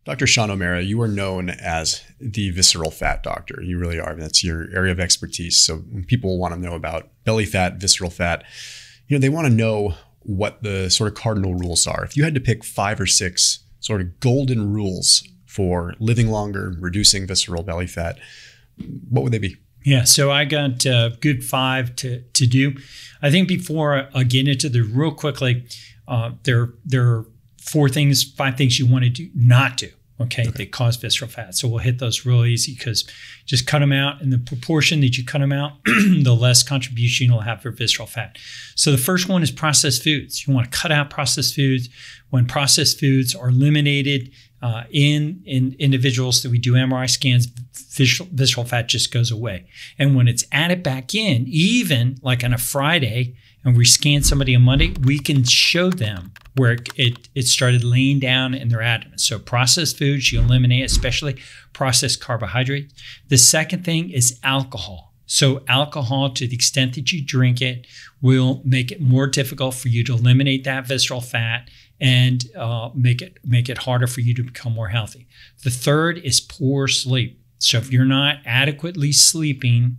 Dr. Sean O'Mara, you are known as the visceral fat doctor. You really are. That's your area of expertise. So when people want to know about belly fat, visceral fat, they want to know what the sort of cardinal rules are. If you had to pick 5 or 6 sort of golden rules for living longer, reducing visceral belly fat, what would they be? Yeah, so I got good 5 to do. I think before I get into the real quickly, there are 5 things you want to do, not do, okay, that cause visceral fat. So we'll hit those real easy because just cut them out. And the proportion that you cut them out, the less contribution you'll have for visceral fat. So the first one is processed foods. You want to cut out processed foods. When processed foods are eliminated in individuals that we do MRI scans, visceral fat just goes away. And when it's added back in, even like on a Friday, and we scan somebody on Monday, we can show them where it started laying down in their abdomen. So processed foods, you eliminate, especially processed carbohydrates. The second thing is alcohol. So alcohol, to the extent that you drink it, will make it more difficult for you to eliminate that visceral fat and make it harder for you to become more healthy. The third is poor sleep. So if you're not adequately sleeping,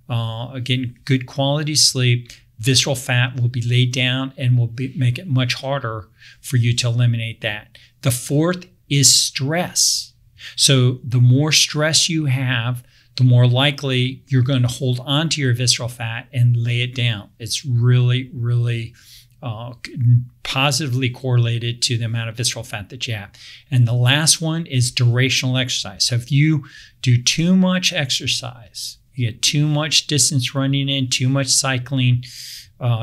again, good quality sleep, visceral fat will be laid down and will make it much harder for you to eliminate that. The fourth is stress. So the more stress you have, the more likely you're going to hold on to your visceral fat and lay it down. It's really, really positively correlated to the amount of visceral fat that you have. And the last one is durational exercise. So if you do too much exercise, you get too much distance running in, too much cycling,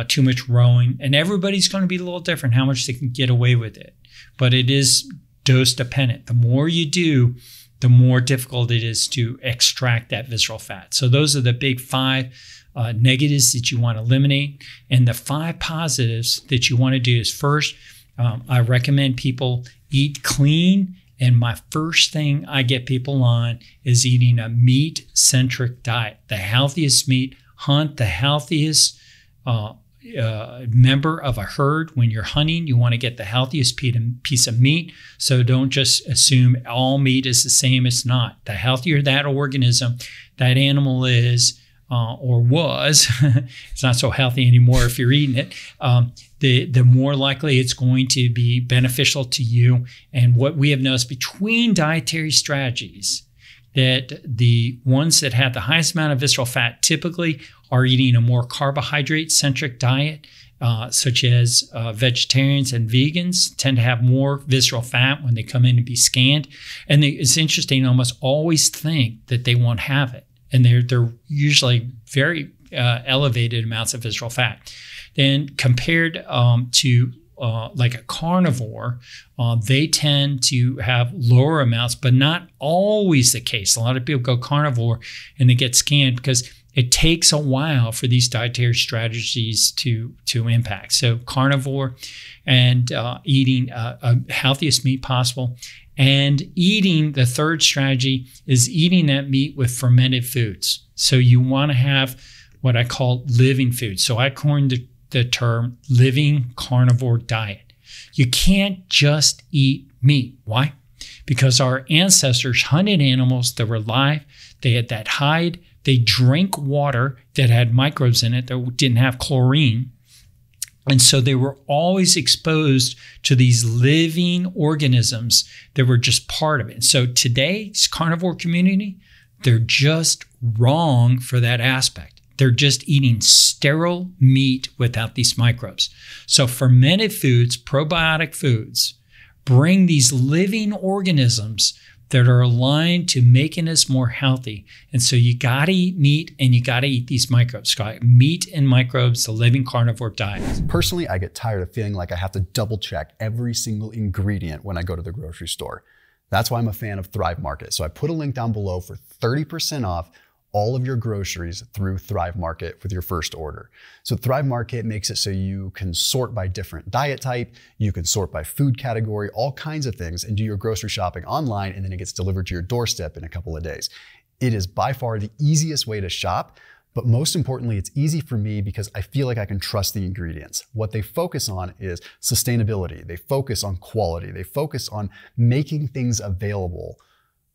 too much rowing, and everybody's going to be a little different how much they can get away with it. But it is dose dependent. The more you do, the more difficult it is to extract that visceral fat. So those are the big 5 negatives that you want to eliminate. And the 5 positives that you want to do is first, I recommend people eat clean. And my first thing I get people on is eating a meat-centric diet. The healthiest meat, hunt the healthiest member of a herd. When you're hunting, you want to get the healthiest piece of meat. So don't just assume all meat is the same. It's not. The healthier that organism, that animal is, or was, it's not so healthy anymore if you're eating it, the more likely it's going to be beneficial to you. And what we have noticed between dietary strategies, that the ones that have the highest amount of visceral fat typically are eating a more carbohydrate-centric diet, such as vegetarians and vegans tend to have more visceral fat when they come in to be scanned. And it's interesting, almost always think that they won't have it. And they're usually very elevated amounts of visceral fat. Then compared to like a carnivore, they tend to have lower amounts, but not always the case. A lot of people go carnivore and they get scanned because it takes a while for these dietary strategies to impact. So carnivore and eating a healthiest meat possible. And eating, the third strategy is eating that meat with fermented foods. So you want to have what I call living foods. So I coined the term living carnivore diet. You can't just eat meat. Why? Because our ancestors hunted animals that were live. They had that hide. They drank water that had microbes in it that didn't have chlorine. And so they were always exposed to these living organisms that were just part of it. And so today's carnivore community, they're just wrong for that aspect. They're just eating sterile meat without these microbes. So fermented foods, probiotic foods, bring these living organisms that are aligned to making us more healthy. And so you gotta eat meat and you gotta eat these microbes. Meat and microbes, the living carnivore diet. Personally, I get tired of feeling like I have to double check every single ingredient when I go to the grocery store. That's why I'm a fan of Thrive Market. So I put a link down below for 30% off all of your groceries through Thrive Market with your first order. So Thrive Market makes it so you can sort by different diet type, you can sort by food category, all kinds of things, and do your grocery shopping online, and then it gets delivered to your doorstep in a couple of days. It is by far the easiest way to shop, But most importantly, it's easy for me because I feel like I can trust the ingredients. What they focus on is sustainability. They focus on quality. They focus on making things available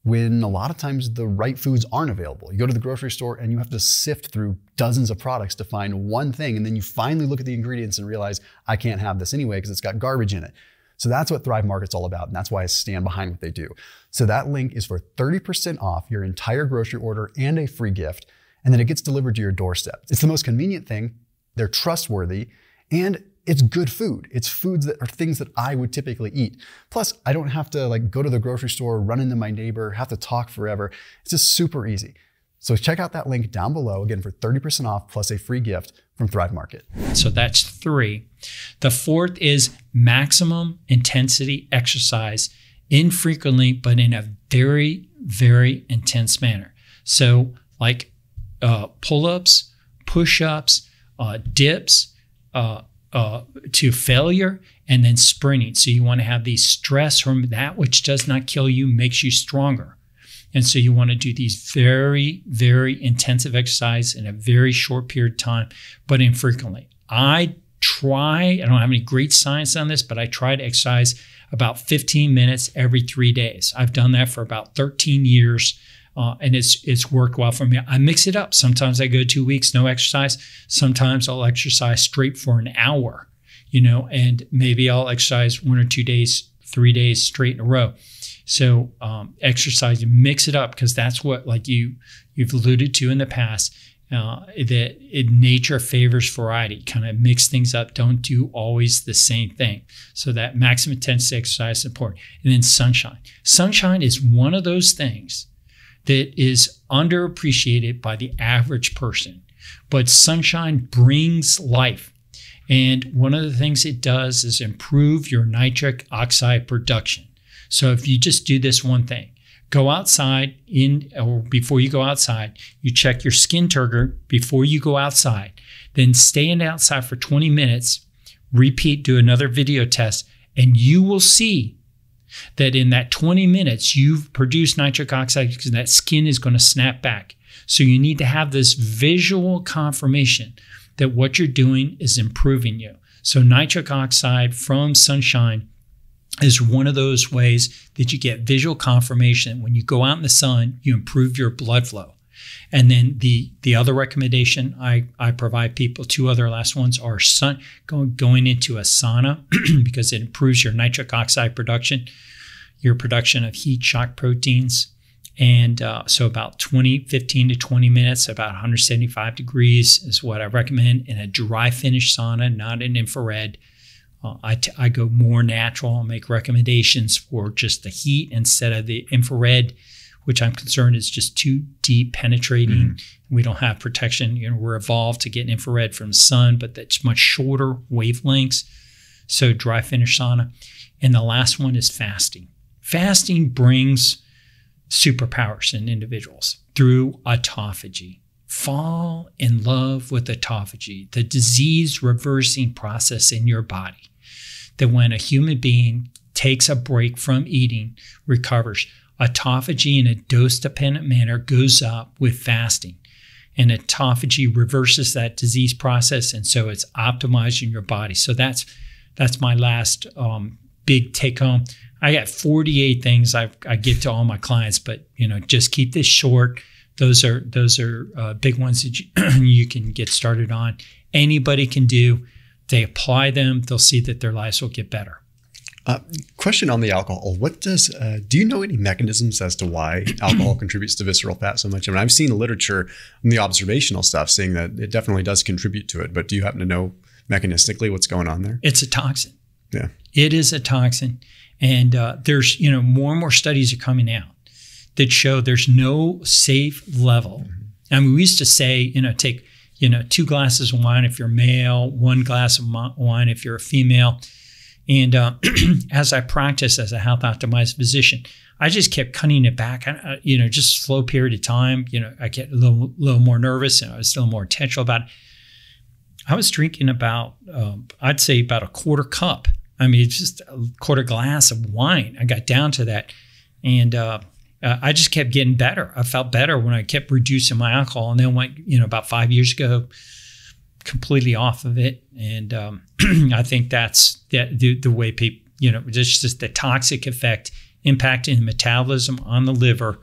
when a lot of times the right foods aren't available. You go to the grocery store and you have to sift through dozens of products to find one thing, and then you finally look at the ingredients and realize, I can't have this anyway because it's got garbage in it. So that's what Thrive Market's all about, and that's why I stand behind what they do. So that link is for 30% off your entire grocery order and a free gift, and then it gets delivered to your doorstep. It's the most convenient thing, they're trustworthy, and it's good food. It's foods that are things that I would typically eat. Plus, I don't have to go to the grocery store, run into my neighbor, have to talk forever. It's just super easy. So check out that link down below, again, for 30% off plus a free gift from Thrive Market. So that's 3. The 4th is maximum intensity exercise, infrequently, but in a very, very intense manner. So like pull-ups, push-ups, dips, to failure, and then sprinting. So you want to have these stress from that which does not kill you, makes you stronger. And so you want to do these very, very intensive exercise in a very short period of time, but infrequently. I don't have any great science on this, but I try to exercise about 15 minutes every 3 days. I've done that for about 13 years. And it's worked well for me. I mix it up. Sometimes I go 2 weeks, no exercise. Sometimes I'll exercise straight for an hour, and maybe I'll exercise 1 or 2 days, 3 days straight in a row. So exercise, mix it up, because that's what, like you've alluded to in the past, that nature favors variety. Kind of mix things up. Don't do always the same thing. So that maximum intensity exercise is important. And then sunshine. Sunshine is one of those things that is underappreciated by the average person. But sunshine brings life. And one of the things it does is improve your nitric oxide production. So if you just do this one thing, go outside or before you go outside, you check your skin turgor before you go outside, then stand outside for 20 minutes, repeat, do another video test, and you will see that in that 20 minutes, you've produced nitric oxide because that skin is going to snap back. So you need to have this visual confirmation that what you're doing is improving you. So nitric oxide from sunshine is one of those ways that you get visual confirmation. When you go out in the sun, you improve your blood flow. And then the other recommendation I provide people, 2 other last ones, are going into a sauna because it improves your nitric oxide production, your production of heat shock proteins. And so about 15 to 20 minutes, about 175 degrees is what I recommend in a dry finish sauna, not an infrared. I go more natural and make recommendations for just the heat instead of the infrared, which I'm concerned is just too deep penetrating. We don't have protection. We're evolved to get infrared from the sun, but that's much shorter wavelengths. So dry finish sauna. And the last one is fasting. Fasting brings superpowers in individuals through autophagy. Fall in love with autophagy, the disease reversing process in your body. That when a human being takes a break from eating, recovers, autophagy in a dose-dependent manner goes up with fasting. And autophagy reverses that disease process, and so it's optimizing your body. So that's my last big take-home. I got 48 things I give to all my clients, but just keep this short. Those are big ones that you can get started on. Anybody can do. They apply them, they'll see that their lives will get better. Question on the alcohol. What do you know any mechanisms as to why alcohol contributes to visceral fat so much? I mean, I've seen literature and the observational stuff saying that it definitely does contribute to it, but do you happen to know mechanistically what's going on there? It's a toxin. Yeah. It is a toxin. And there's, more and more studies are coming out that show there's no safe level. I mean, we used to say, take 2 glasses of wine if you're male, 1 glass of wine if you're a female. And as I practice as a health optimized physician, I just kept cutting it back. Just slow period of time. I get a little more nervous, and I was still more intentional about it. I was drinking about, I'd say about a quarter cup. I mean, it's just a quarter glass of wine. I got down to that, and I just kept getting better. I felt better when I kept reducing my alcohol, and then went, about 5 years ago, completely off of it. And I think that's the way people, just the toxic effect impacting metabolism on the liver.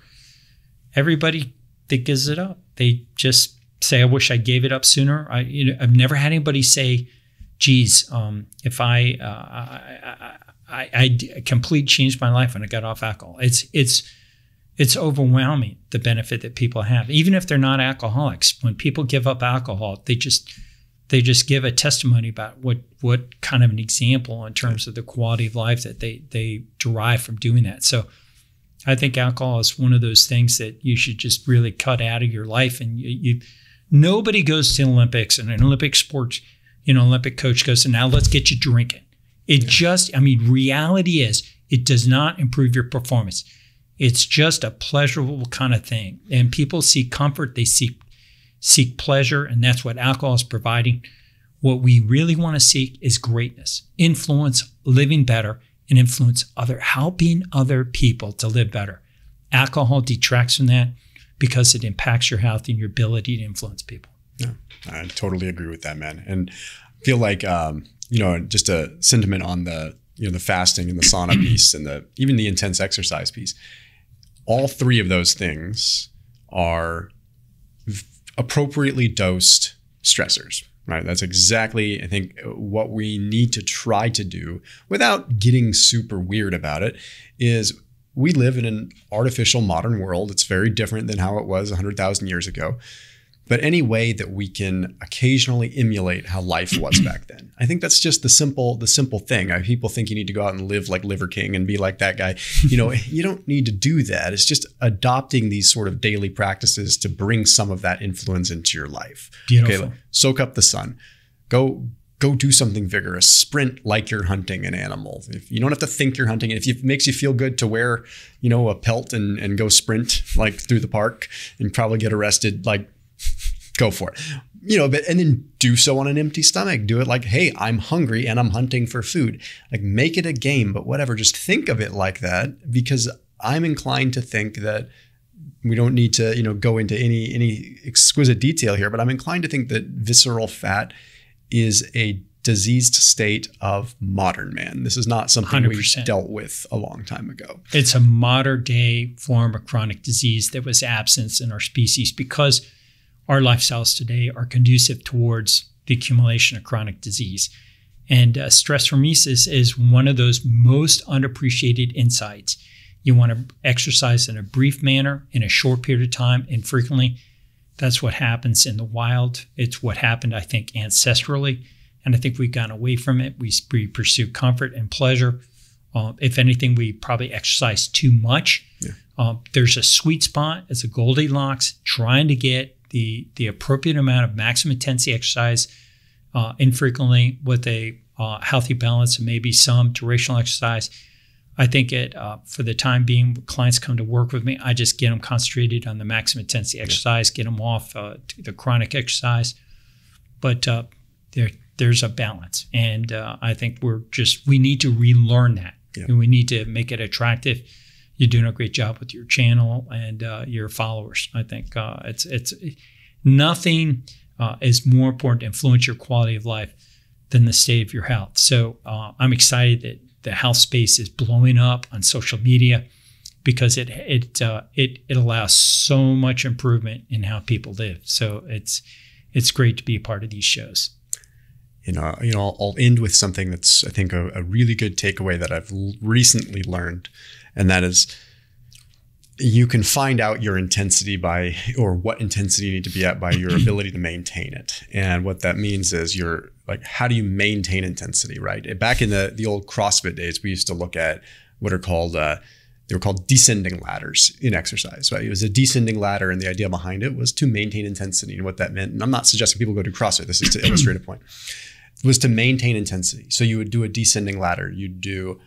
Everybody that gives it up, they just say, I wish I gave it up sooner. I've never had anybody say, geez, if I completely changed my life when I got off alcohol. It's overwhelming, the benefit that people have, even if they're not alcoholics. When people give up alcohol, they just give a testimony about what kind of an example in terms of the quality of life that they derive from doing that. So I think alcohol is one of those things that you should just really cut out of your life. And nobody goes to the Olympics, and an Olympic sports, Olympic coach goes, now let's get you drinking. Reality is it does not improve your performance. It's just a pleasurable kind of thing. And people seek comfort, they seek pleasure, and that's what alcohol is providing. What we really want to seek is greatness, influence, living better, and influence helping other people to live better. Alcohol detracts from that because it impacts your health and your ability to influence people. Yeah, I totally agree with that, man. And I feel like, just a sentiment on the fasting and the sauna piece and even the intense exercise piece. All three of those things are appropriately dosed stressors, right? That's exactly, I think, what we need to try to do without getting super weird about it. Is we live in an artificial modern world. It's very different than how it was 100,000 years ago. But any way that we can occasionally emulate how life was back then, I think that's just the simple thing. People think you need to go out and live like Liver King and be like that guy. You don't need to do that. It's just adopting these sort of daily practices to bring some of that influence into your life. Beautiful. Okay, soak up the sun. Go do something vigorous. Sprint like you're hunting an animal. If you don't have to think you're hunting. If it makes you feel good to wear, a pelt and go sprint like through the park and probably get arrested, like, go for it, and then do so on an empty stomach. Do it like, hey, I'm hungry and I'm hunting for food. Like, make it a game, but whatever. Just think of it like that, because I'm inclined to think that we don't need to, go into any exquisite detail here, but I'm inclined to think that visceral fat is a diseased state of modern man. This is not something 100%. We dealt with a long time ago. It's a modern day form of chronic disease that was absent in our species because our lifestyles today are conducive towards the accumulation of chronic disease. And stress hormesis is one of those most underappreciated insights. You want to exercise in a brief manner, in a short period of time, and frequently. That's what happens in the wild. It's what happened, I think, ancestrally. And I think we've gone away from it. We pursue comfort and pleasure. If anything, we probably exercise too much. Yeah. There's a sweet spot. It's a Goldilocks, trying to get the appropriate amount of maximum intensity exercise infrequently with a healthy balance and maybe some durational exercise. I think for the time being, clients come to work with me, I just get them concentrated on the maximum intensity exercise, get them off the chronic exercise. But there's a balance. And I think we need to relearn that. Yeah. And we need to make it attractive. You're doing a great job with your channel and your followers. I think it's nothing is more important to influence your quality of life than the state of your health. So I'm excited that the health space is blowing up on social media because it allows so much improvement in how people live. So it's great to be a part of these shows. I'll end with something that's, I think, a really good takeaway that I've recently learned. And that is, you can find out your intensity or what intensity you need to be at by your ability to maintain it. And what that means is how do you maintain intensity, right? Back in the old CrossFit days, we used to look at what are called, they were called descending ladders in exercise, right? It was a descending ladder, and the idea behind it was to maintain intensity. And what that meant, and I'm not suggesting people go to CrossFit, this is to illustrate a point, was to maintain intensity. So you would do a descending ladder. You'd do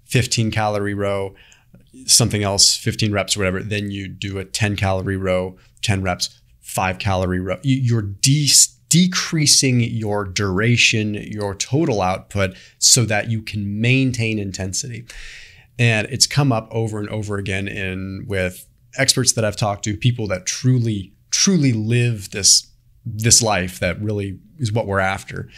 15 calorie row, something else, 15 reps or whatever. Then you do a 10 calorie row, 10 reps, 5 calorie row. You're decreasing your duration, your total output, so that you can maintain intensity. And it's come up over and over again with experts that I've talked to, people that truly live this life that really is what we're after.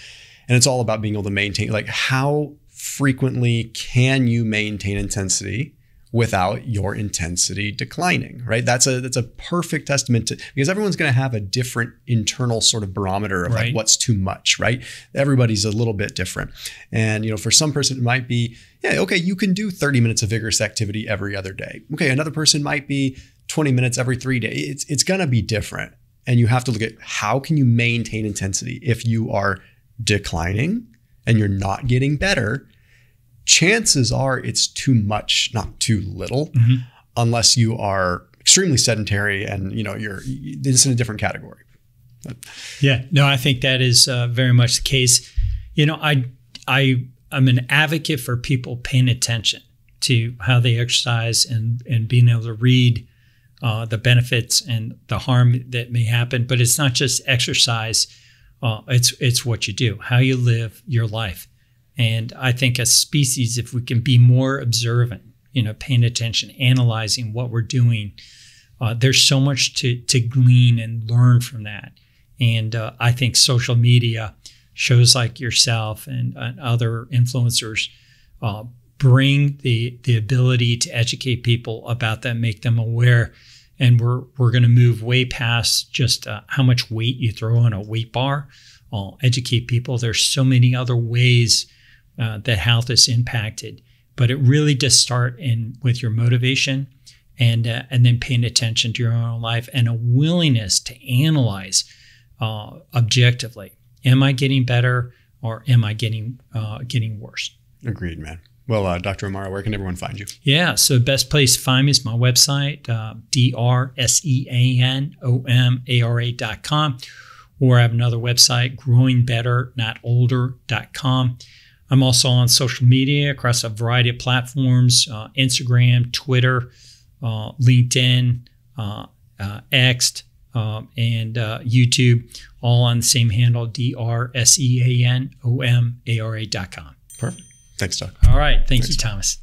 And it's all about being able to maintain, like, how frequently can you maintain intensity without your intensity declining, right? That's a perfect testament to, because everyone's going to have a different internal sort of barometer of like what's too much, right? Everybody's a little bit different. And, you know, for some person it might be, yeah, okay, you can do 30 minutes of vigorous activity every other day. Okay, another person might be 20 minutes every 3 days. It's going to be different. And you have to look at how can you maintain intensity. If you are declining and you're not getting better, chances are it's too much, not too little, unless you are extremely sedentary and, you know, it's in a different category. But, yeah, no, I think that is very much the case. You know, I'm an advocate for people paying attention to how they exercise and being able to read the benefits and the harm that may happen. But it's not just exercise. It's what you do, how you live your life. And I think as species, if we can be more observant, you know, paying attention, analyzing what we're doing, there's so much to glean and learn from that. And I think social media, shows like yourself and other influencers bring the ability to educate people about that, make them aware. And we're going to move way past just how much weight you throw on a weight bar. Educate people. There's so many other ways that health is impacted, but it really does start with your motivation and then paying attention to your own life and a willingness to analyze objectively. Am I getting better or am I getting worse? Agreed, man. Well, Dr. Amaro, where can everyone find you? Yeah, so the best place to find me is my website, drseanomara.com, or I have another website, growingbetternotolder.com. I'm also on social media across a variety of platforms, Instagram, Twitter, LinkedIn, X, and YouTube, all on the same handle, drseanomara.com. Perfect. Thanks, Doc. All right. Thanks you, Thomas.